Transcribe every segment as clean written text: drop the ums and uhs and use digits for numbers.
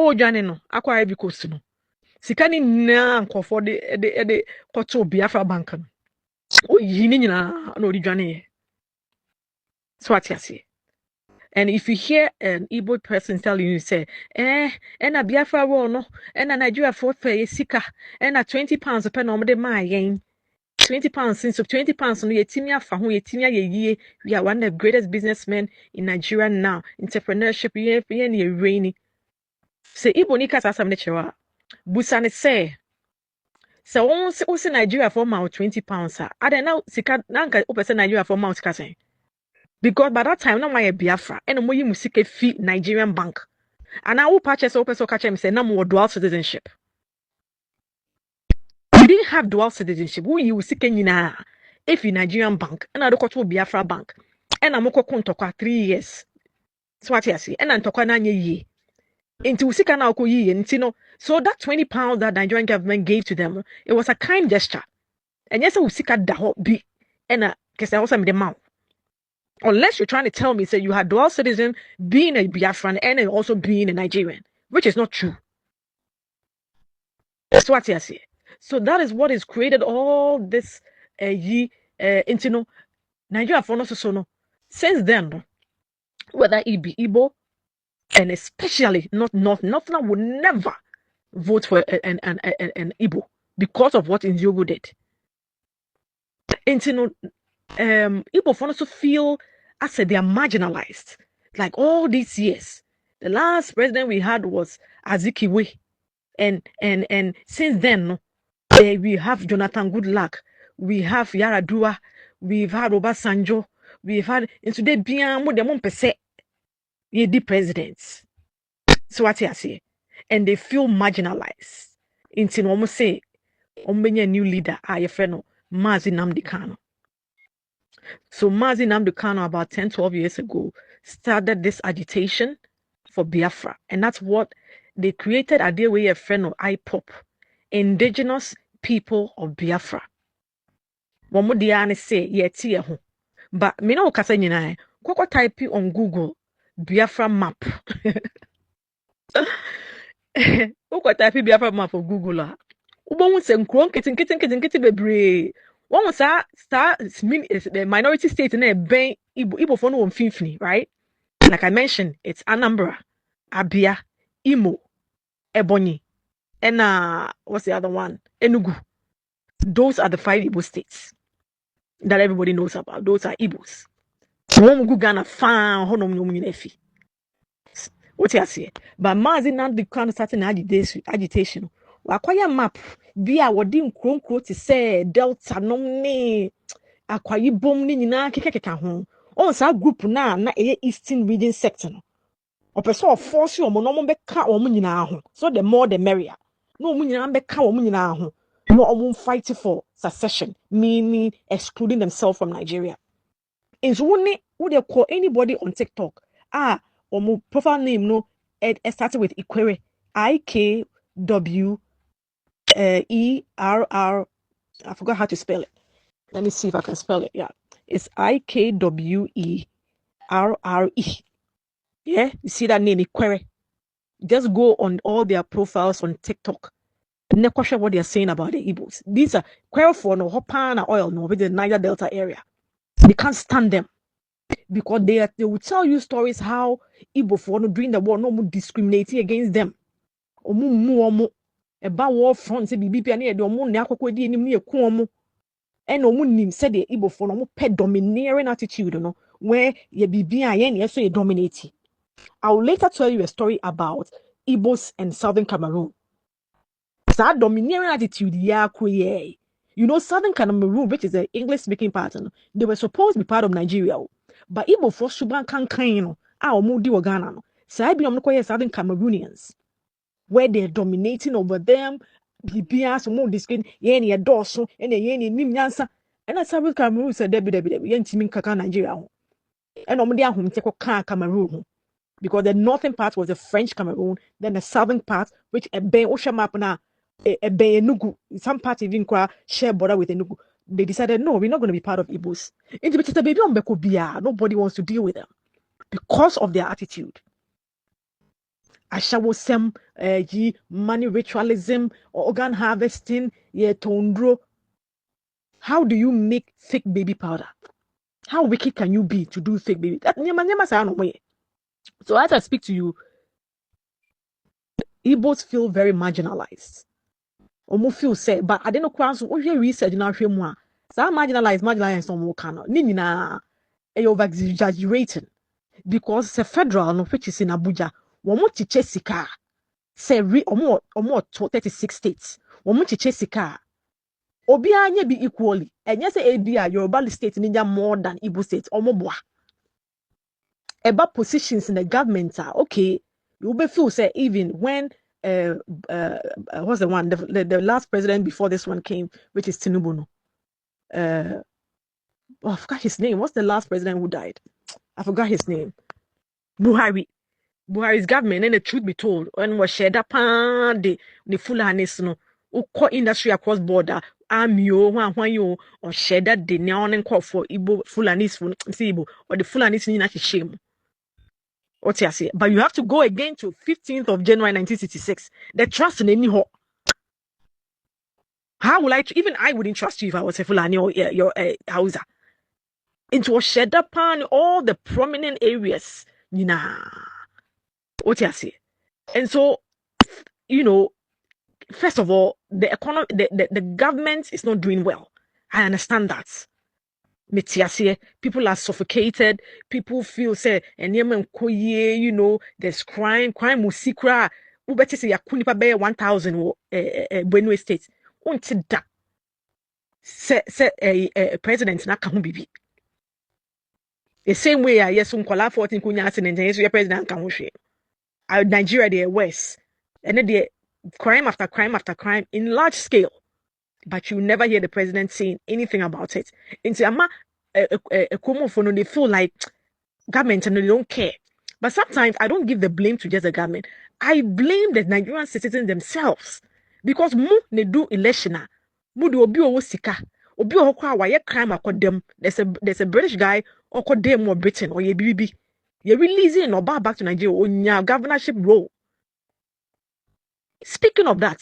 oh Janino, Aqua Ivory Coast no. Sikani na nkofo de koto Biafra bank no. Oh yini nyina no di dwane. So what you see? And if you hear an Igbo person telling you, say, and a Biafra war no, and a Nigeria for pay sika, and a £20 per number de my yen. £20 since of £20 no yetimia fa ho yetimia ye we are one of the greatest businessmen in Nigeria now. Entrepreneurship ye rainy. Say Igbo ni kasa asam ne chewa. Busa ne say won se Nigeria for ma £20 ah. I don't know sika nanka opese Nigeria for ma kasa. Because by that time, no my Biafra, and mo yi musike fi Nigerian bank. And I will purchase open so catch him say, no more dual citizenship. You didn't have dual citizenship. Who you seek na if you Nigerian bank, and I do to Biafra bank, and I'm oko 3 years. So what you see, and I'm talking na ye. Into sika na oko ye, and so that £20 that Nigerian government gave to them, it was a kind gesture. And yes, I will seek at the be, and because I also made the mouth. Unless you're trying to tell me, say you had dual citizen being a Biafran and also being a Nigerian, which is not true. That's what I say. So that is what has created all this Nigeria for no so no. Since then, whether it be Igbo, and especially nothing would never vote for an Igbo because of what Nziogo did. Igbo for also feel I said they are marginalized. Like all these years, the last president we had was Azikiwe, and since then, we have Jonathan Goodluck, we have Yaradua, we've had Obasanjo, we've had and today Biamo de Montpese, ye the presidents. So what I say, and they feel marginalized. Into almost say, Ombenya new leader, Ayefeno, Mazi Nnamdi Kanu. So Mazi Nnamdi Kanu about 10-12 years ago started this agitation for Biafra, and that's what they created a day where a friend of IPOP, Indigenous People of Biafra. One more day say yeah ho, but me no kasa nyina. Koko type on Google Biafra map. Koko type Biafra map of Google la. Ubon se nkron kiti bebre. One was the minority state in a ben Igbo for no mfimfini, right? Like I mentioned, it's Anambra, Abia, Imo, Ebonyi, and what's the other one? Enugu. Those are the 5 Igbo states that everybody knows about. Those are Igbos. One go Ghana fan honom no munefi. What you say? But Mazi Nnamdi Kanu starting agitation. Wakwaya map bia wodi nkronkro te say Delta nom ne akwayi bom ni nyina kekeka ho. On sa group na Eastern region sector no. Opeso of force omo no mo beka omo nyina ho. So the more the merrier. No omo nyina beka omo nyina ho. No omo fight for secession, meaning excluding themselves from Nigeria. In so would they call anybody on TikTok? Omo profile name no it started with Ikwere. IKWERR. I forgot how to spell it. Let me see if I can spell it. Yeah. It's IKWERRE. Yeah, you see that name, Ikwere. Just go on all their profiles on TikTok. No question what they are saying about the Igbos. These are Quero for no Hopana oil, no, with the Niger Delta area. They can't stand them because they will tell you stories how Igbo for no during the war no more discriminating against them. Omu about war front say bibi pia na de omu ne akokodi enim ne eku omu. And omu nim say the Igbo for no pet domineering attitude no where ye bibi a ye na so ye dominate. I will later tell you a story about Igbos and Southern Cameroon. That domineering attitude, you know, Southern Cameroon, which is the English-speaking part, they were supposed to be part of Nigeria, but Igbo for Suban Kankano, our Mudi Wagana, so I be on Southern Cameroonians, where they're dominating over them, Bibias, more discreet, Yenny a dorsal, and a Yenny Nimyansa, and a Southern Cameroon said, Debbie, Yentimin Kaka Nigeria, and Omodia home take Cameroon. Because the northern part was the French Cameroon, then the southern part, which a bay Osha map now. Enugu, some parts even share border with Enugu. They decided, no, we're not going to be part of Igbos. Nobody wants to deal with them because of their attitude. ashawosem, money ritualism, organ harvesting, tondro. How do you make fake baby powder? How wicked can you be to do fake baby? So as I speak to you, Igbos feel very marginalized. Omo feel sad, but I don't know class what you research in our framework. So marginalized no more can. Nina over exaggerating because the federal no which is in Abuja. Womo chiche sika. Say omo 36 states. Womo chiche sika. Obi anye be equally. And yes, ABI Yoruba state ninja more than Igbo state. Omo boa. About positions in the government are okay. You will feel say even when what's the one the last president before this one came, which is Tinubu. No? I forgot his name. What's the last president who died? I forgot his name. Buhari's government, and the truth be told, when was shared up the Fulanis no uko industry across border, amio, one or shared that the neon and call for Igbo Fulanis Igbo or the Fulanis in shame. What you say? But you have to go again to 15th of January 1966. The trust in any ho. How will even I wouldn't trust you if I was a Fulani or your Hausa. Into a shed upon all the prominent areas. What you say? And so, first of all, the economy, the government is not doing well. I understand that. People are suffocated. People feel say, there's crime musikra. Ubeti say yakunipa be 1,000 Benue State. Unti da. Se president na kahu bibi. The same way yes unkola 14 kunya accident yes your president kahu hwe. Nigeria they worse. And then the crime after crime in large scale. But you never hear the president saying anything about it. Into ama they feel like government and they don't care. But sometimes I don't give the blame to just the government. I blame the Nigerian citizens themselves. Because ne do election. Mu do obi owo sika. Obi owo kwa wa ye crime akodem. There's a British guy akodem or Britain or ye BBB. Ye releasing or back to Nigeria on your governorship role. Speaking of that,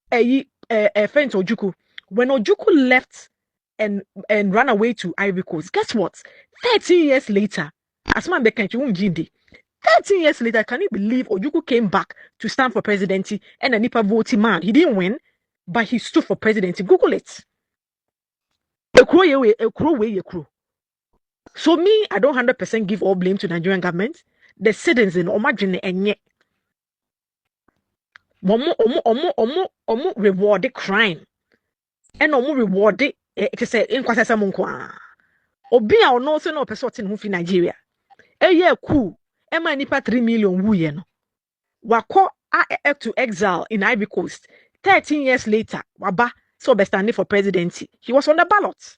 friend Ojuku, when Ojuku left and ran away to Ivory Coast, guess what? 13 years later, Asman Bekanchi Jindi, 13 years later, can you believe Ojuku came back to stand for presidency and a Nipa voting man? He didn't win, but he stood for presidency. Google it. So me, I don't 100% give all blame to Nigerian government. The citizens in Omajine enye. Omo reward the crime. And omo reward the say in kwasasa munkwa. Obi a ono so no person tin hu fi Nigeria. Eye ku e ma nipa 3 million wuye no. Wako to exile in Ivory Coast. 13 years later, waba so be standing for presidency. He was on the ballot.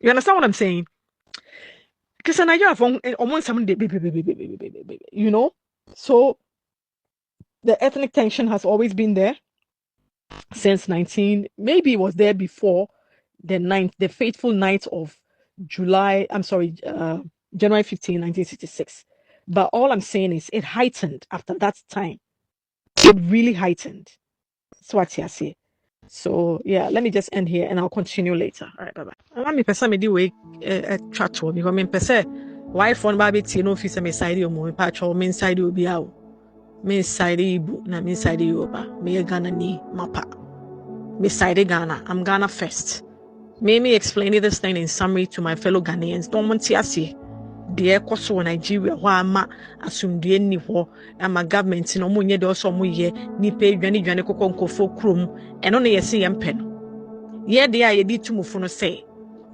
You understand what I'm saying? Because Nigeria for almost some so the ethnic tension has always been there since maybe it was there before the fateful night of January 15, 1966. But all I'm saying is it heightened after that time. It really heightened. That's what I say. So yeah, let me just end here and I'll continue later. All right, bye bye. Let me person me do a chat to because me person wife phone baby no office me side you mo patch or me side you be out. Me side Igbo na me side Yoruba. Me Ghana ni mapa. Me side Ghana. I'm Ghana first. Me explaining this thing in summary to my fellow Ghanaians. Don't want to see. The ekoso Nigeria wa ama asumdue ni ho ama government no munye de oso mu ye nipa dwane kokko nkofo krom eno na yesi yempe no ye de a ye di tumufo no say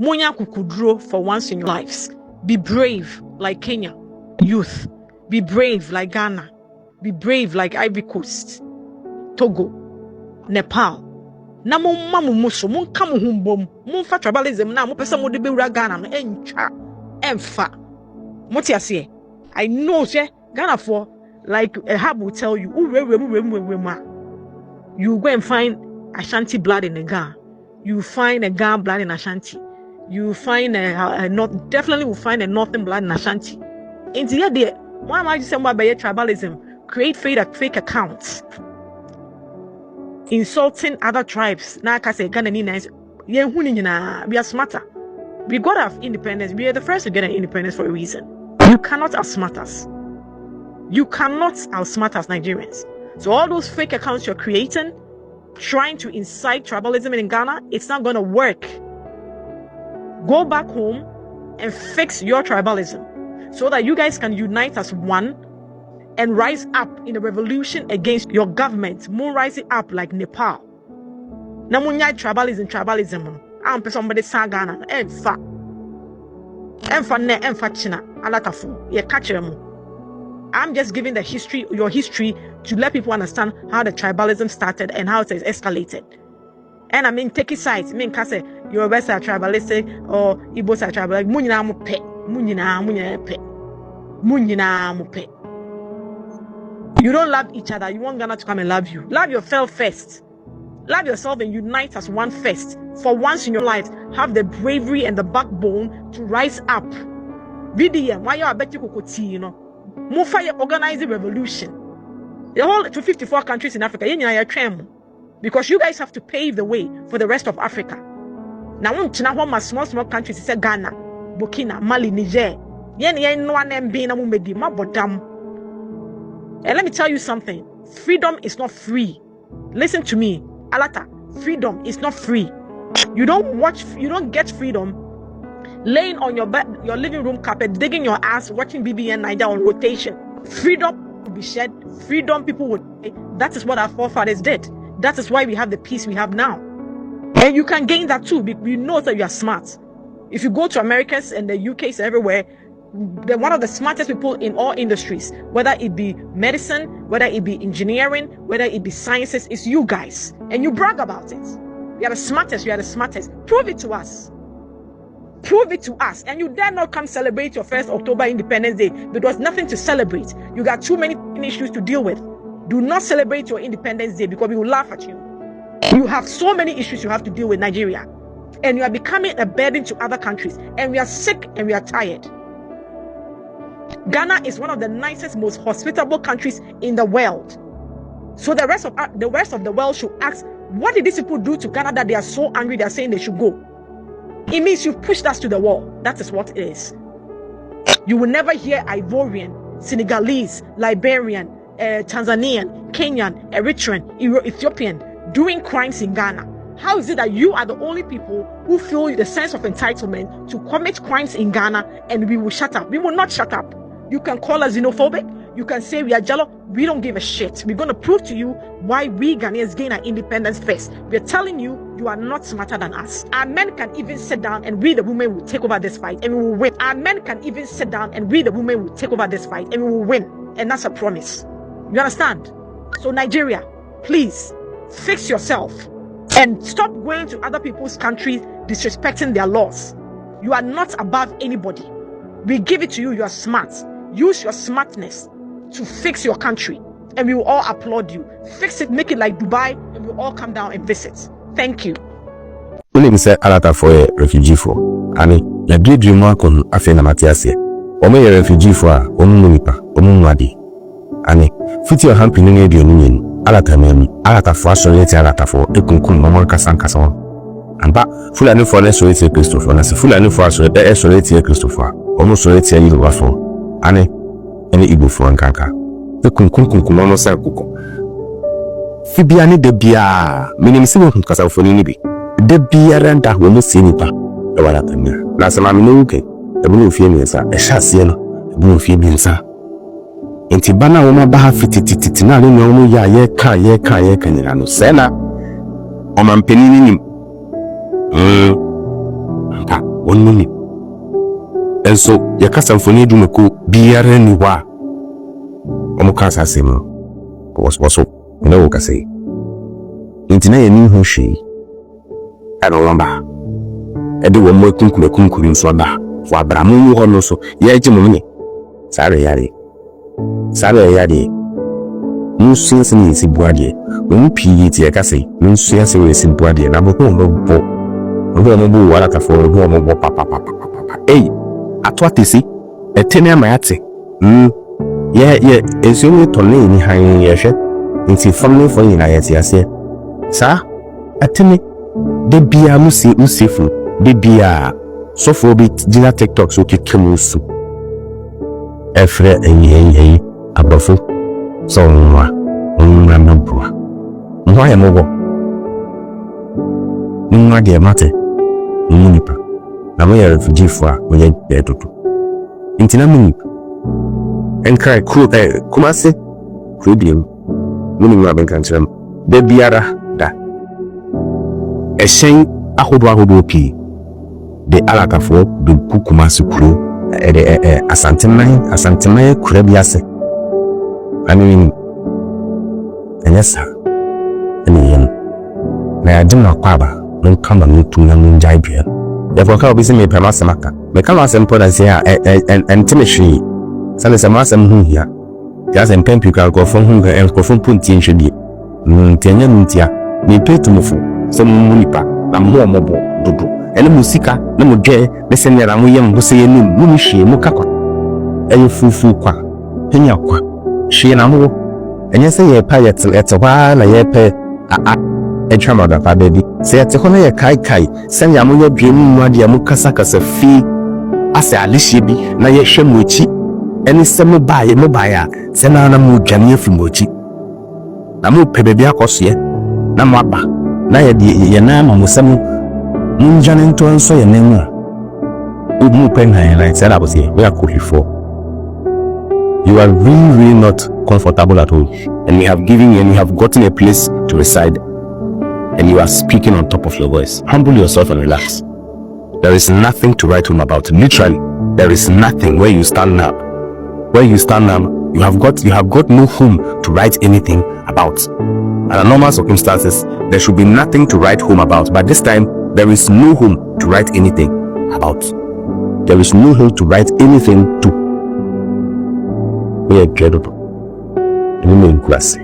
munya kukuduro for once in your lives. Be brave like Kenya youth, be brave like Ghana, be brave like Ivory Coast, Togo, Nepal. Na mo mamu muso mun kamu humbom mun fa tribalism na mo pesa mo de be wura Ghana no entwa emfa. I know Ghana for like a hub will tell you you go and find Ashanti blood in a Ghana. You find a Ghana blood in Ashanti. You find definitely will find a northern blood in Ashanti. In the Why am I just saying about tribalism? Create fake accounts, insulting other tribes. Now I say we are smarter. We got our independence. We are the first to get an independence for a reason. You cannot outsmart us. You cannot outsmart us, Nigerians. So all those fake accounts you're creating, trying to incite tribalism in Ghana, it's not going to work. Go back home and fix your tribalism so that you guys can unite as one and rise up in a revolution against your government. More rising up like Nepal. Namunya tribalism. I'm somebody sa Ghana. Emfa China. Alatafo. Ye catch them. I'm just giving the history, your history, to let people understand how the tribalism started and how it has escalated. And I mean, take sides. I mean, cause Yorubas are tribalistic or Igbos are tribalistic. Munyina mo pe. You don't love each other. You want Ghana to come and love you. Love yourself first. Love yourself and unite as one first. For once in your life, have the bravery and the backbone to rise up. VDM, why you are betting you know? Move fire, organize a revolution. The whole 254 countries in Africa, because you guys have to pave the way for the rest of Africa. Now, small countries, it's Ghana, Burkina, Mali, Niger. And let me tell you something. Freedom is not free. Listen to me, Alata. Freedom is not free. You don't get freedom laying on your bed, your living room carpet, digging your ass, watching BBN Niger on rotation. Freedom will be shed. Freedom, people would. That is what our forefathers did. That is why we have the peace we have now. And you can gain that too. We know that you are smart. If you go to Americas and the UKs everywhere, they're one of the smartest people in all industries, whether it be medicine, whether it be engineering, whether it be sciences, it's you guys. And you brag about it. You are the smartest, you are the smartest. Prove it to us. Prove it to us. And you dare not come celebrate your 1st October Independence Day because nothing to celebrate. You got too many issues to deal with. Do not celebrate your Independence Day because we will laugh at you. You have so many issues you have to deal with, Nigeria. And you are becoming a burden to other countries. And we are sick and we are tired. Ghana is one of the nicest, most hospitable countries in the world. So the rest of the world should ask, what did these people do to Ghana that they are so angry they are saying they should go? It means you've pushed us to the wall. That is what it is. You will never hear Ivorian, Senegalese, Liberian, Tanzanian, Kenyan, Eritrean, Ethiopian doing crimes in Ghana. How is it that you are the only people who feel the sense of entitlement to commit crimes in Ghana and we will shut up? We will not shut up. You can call us xenophobic. You can say we are jello. We don't give a shit. We're going to prove to you why we Ghanaians gain our independence first. We're telling you, you are not smarter than us. Our men can even sit down and we the women will take over this fight and we will win. Our men can even sit down and we the women will take over this fight and we will win. And that's a promise. You understand? So Nigeria, please fix yourself and stop going to other people's countries disrespecting their laws. You are not above anybody. We give it to you. You are smart. Use your smartness to fix your country and we will all applaud you. Fix it, make it like Dubai and we'll all come down and visit. Thank you. When say alata for a refugee for ani ya dream mo akon afi na matiase o me refugee for a onu nipa onu nwade ani fiti your hand pinu edu onyin alata memi alata for asolete alata for ekunkun no mo kasa nkasa amba fulani for na solete Christopher na se fulani for asolete solete Christopher o mo solete yi lo for ani ene Igbo for nkanka ekunkun no sa kuko fibia ni de bia minim se wo kasa for ni bi de biara nda wo no si nipa e wala tamia na se ma me no ke e bu no fie mi nsa e hyase no e bu no fie bi nsa enti bana wo ma ba ha fitititi na le no mo ya ye ka nyira no se na o ma mpeni ni nim nka wonu ni enso ye kasa mfoni dumeko biara ni wa o mo kasa se mo was no ka say enti na ye ni ho hwe ano lamba ede wo mo kunkuru nso ba fo abramu ho no so ye agi mo ni sare yare nsuase ni si buade wo pii ti e ka say nsuase we si buade na bo ko mo bo wala ta fo bo mo bo papa atwa tesi etene ma yate Yeah, it's only Tony in hanging your ship. It's a family for you, I say, sir. Atene, de bia musifu, de bia so for bit Gina TikTok so kikemusu. Efre abofo so nwa nambua. Nwa ya mogo. Nwa de mate. Munipa. Na mo ya refugee for we dey tutu. Intina munipa. Enkrai kumase kudim. Munipa ben kantrem. De biara da. Eshen ahodo pi de alatafo de Kumasi kuro asanteman kura biase ani enyesa ani yen na yadina kwaba no kama mutu na munjai bia ya kwa ka obi se me pema semaka me kama sempo da se a entimehwi sane se ma sem hu hia ya se mpempi ka ko fon hu ga ko fon punti nhwedi ntenya ntia ni petumufu se munipa na mobo dodo ene musika na modwe ne se nyara mo yem bo se yenum mu hwie mu kakwa eye fufu kwa henya kwa hwie na mo enye se ye pa yete kwa na ye pe etwa da pa baby se yete ko na ye kai se nya mo ye dwe mu ade mu kasa fi ase alihye bi na ye hwe mu echi ene se mo baaye se na mo dwane afi mu echi na mo pe baby akosye na mo aba na ye na ma musam munjane nto nso ye nemu umu penha like said I was here we are cool for you are really not comfortable at all and you have given and you have gotten a place to reside and you are speaking on top of your voice. Humble yourself and relax. There is nothing to write home about. Literally there is nothing. Where you stand now you have got no home to write anything about. Under normal circumstances, there should be nothing to write home about. But this time, there is no home to write anything about. There is no home to write anything to. We are credible. Remain classy.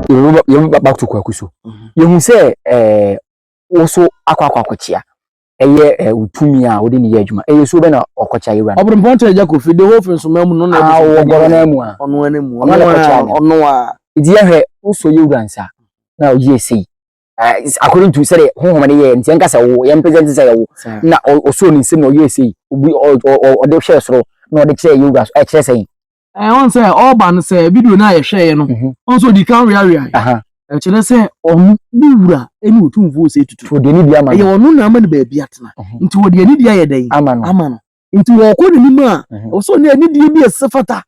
You back to Kwakuso. You say, also aquaquachia. Eye utumi a wode ne adwuma eye so be na okocha yewra obronponto eja kofi de ho fenso mamu no na ogoro na mu a ono anemu ono a idi ahwe uso yewra nsa na oye sei according to say honhom ne ye nti enka se wo ye present say wo na oso ni nsem na oye sei obi ode hwe soro na ode kire yewra so kire sei on say all ban say video na ye hwe ye no on so di kan ria Actually, say on Nura, any two voice to for the Nidia man. You are no number baby atna into what the Nidia day. Aman. Into what could Nima, also near Nidia be a safata.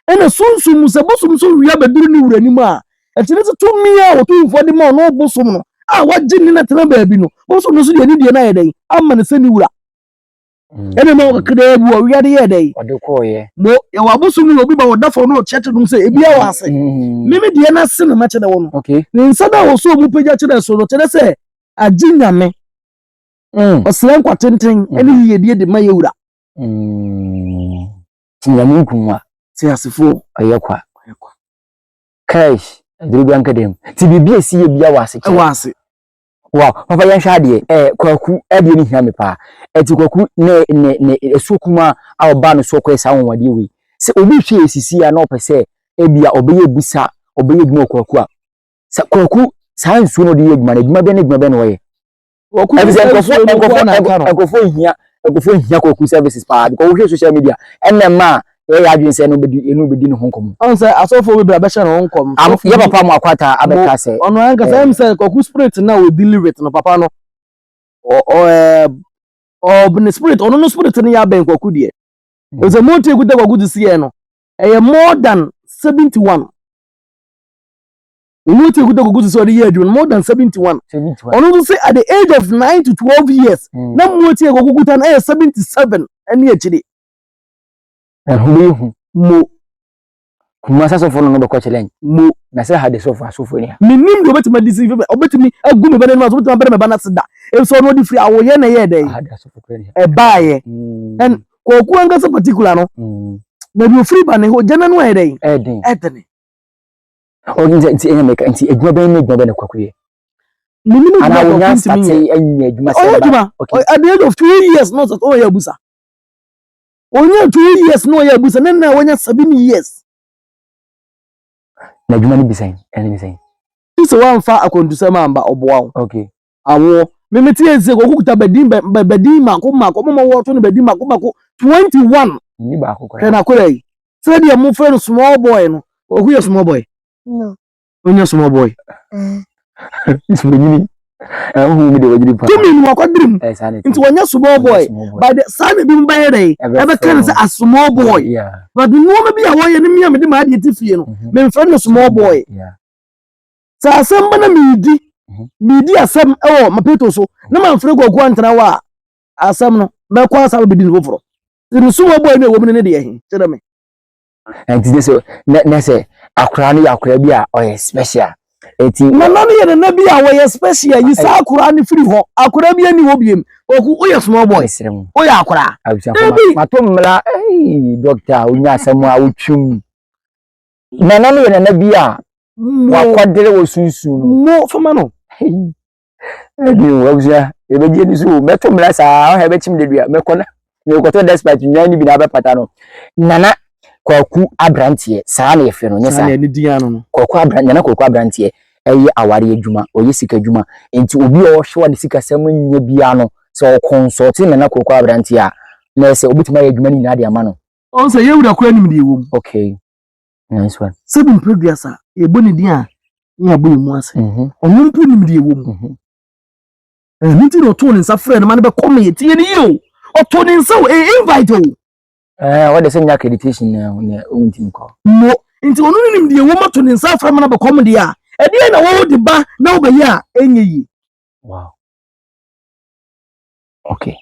And a soon Musabosum so we have a new anima. Actually, 2 million or 2 for the man, no bosom. What didn't at baby no. Also, no Nidia day. Aman is anywhere. Any more could we are the day. What do call ye? No, you are bosom will be about that for no chat to say, if you are saying. Maybe the other sin a match at the one. Okay. Insada also mupeja chira so no tell say ajinya me. Osem kwatenten ene ye de ma yewura. Tinyamu kunwa. Se asefo ayekwa. Cash, adrubi ankadem. Ti bibia si ye bia wase. Wase. Wow, papa yan hwa de kwaku ade ni hia me pa. Eti kwaku ne esokuma a oba no so kwesa wonwade we. Se obi hwe esisi a na opese ebia obeye busa, obeye dwuma kwaku a. Sa kwaku sa nsu no de yedwuma na dwuma be ne dwuma be no ye. Kwaku ekofo hia kwaku services pa because we social media enema ye adwin se no bedi ne honkom. On say asofo we bra be hye no honkom. Ye papa mo akwata abeka se. Ono anka say say kwaku spirit na we deliver it no papa no. The spirit ono no spirit ne ya ben kwaku de. There's a more take with the kwaku this year no. More than 71. You know, take good to so the year more than 71. On say at the age of 9 to 12 years, now more take good than 77 and year today. And who mo kumasa so for no do challenge mo na say had the so far so for ni minim do betima deceive obetimi agu me bana so betima bana bana seda e so no di free awoye na ye dey e baaye and koku anga so particular no na do free bana ho jana no e dey edene o nti enya meka nti eduma ben na eduma ben kwakuye minim ana wonya start enya eduma se ba at the age of 2 years not at all ya busa Onye 2 years no ya busa na wonya 7 years. Na dwuma ni bisan, ene bisan. Ise wa mfa akondusa mamba oboa. Okay. Awo memeti eze okukuta bedin mako mama wo to no bedin mako 21. Ni ba akoko. Na kwere. Say dia mo friend small boy no. Oku ye small boy. No. Onye small boy. Isu ni. Who me de wajiri pa. Tumi ni wakwadrim. Nti wonya small boy. By the son bi mbaye dey. Ebe kan say a small boy. Yeah. But no me bia wo ye ne me de ma de tifie no. Me friend no small boy. Yeah. Sa asem bana midi asem ewo mapeto so. Na man frego ogu antena wa asem no. Me kwa asem bi di no foro. Ni small boy no wo me ne de ye. Kire me. Nti dey so na say akura no yakura bi a oye special. Eti na no ye na bi a wo special yi sa akura ni free ho. Akura bi ani wo biem. Oku o ye small boy. O ye akura. Matomla doctor unya asem a wotwum. Na no ye na bi a wakwadere wo sunsun mo fama no edi wabia ebeje ni so metomla sa o hebe chim de dua mekona me koto despite nyani bi na be pata no nana kwaku abrantie saa na yefe no nyesa na ni dia no kwaku abrantie na kwaku abrantie eye aware adwuma oye sika adwuma enti obi o hwe de sika sam nya bia no so consult na kwaku abrantie a na se obituma ya adwuma ni na de ama no on say yewura kura nim de ewom. Okay, nice one. Seven producer eboni dia ya boy mu ase onum pu nim de ewom. Nti no to nsa frɛ no ma no be come ye tie ni yo o to nsa o invite o. What they say accreditation na unti nko. No, nti onu nim de ewom to nsa frɛ ma no be come dia. E dia na wo de ba na wo be ya enye yi. Wow. Okay.